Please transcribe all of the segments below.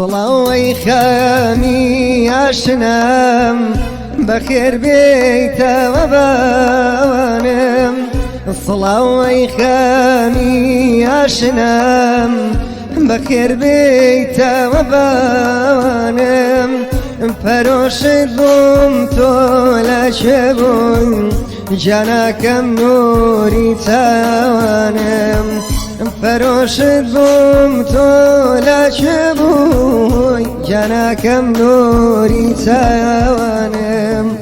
صلاوي خامي عشنام بخير بيت وبوانم صلاوي خامي عشنام بخير بيت وبوانم فروش ضم طول شبون جناكم نوري توانم فروش ضم طول شبون جناكم نوري توانم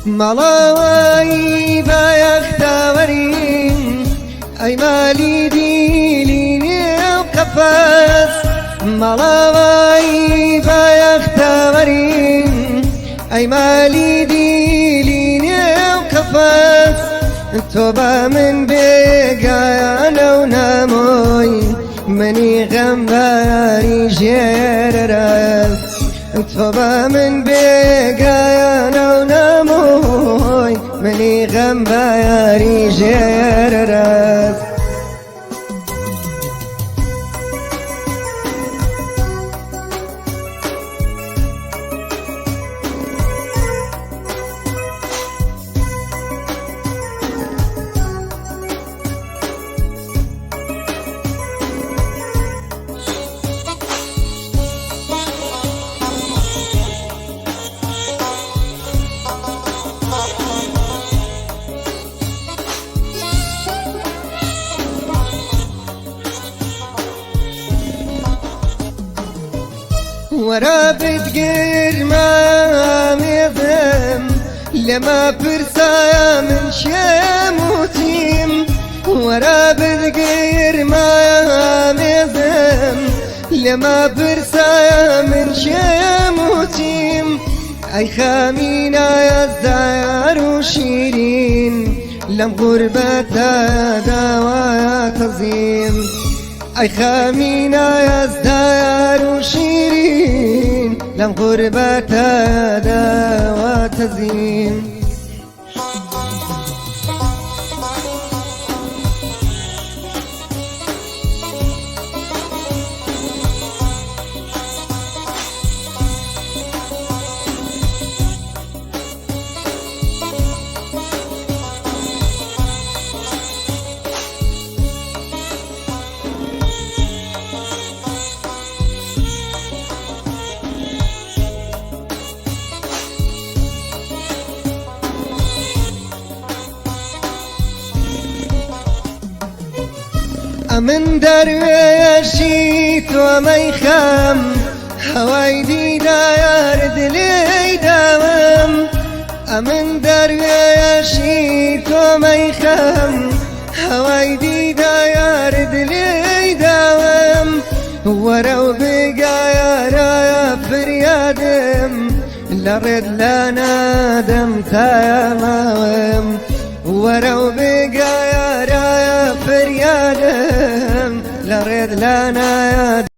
ملاوي بيختارين أي مالي ديليني وقفز ملاوي بيختارين أي مالي ديليني وقفز توبة من بقايا وناموي مني غمباري جررز توبة من بقايا وناموي مني غمباري جررز ورا بتقير ما ميضم لما برسا من شموتيم ورا بتقير ما ميضم لما برسا من شموتيم أي خامينا يا الزعر وشيرين لم غربة دواء تزيم أي خامينا يا الزعر وشيرين لم غربة دواء تزيم من درويشيت وميخام هوايدي دايرد لي دوام من درويشيت وميخام هوايدي دايرد لي دوام ورو بقايا رايا فريادم لرد لا دم تمام ورو بقايا رايا فريادم لرد لنا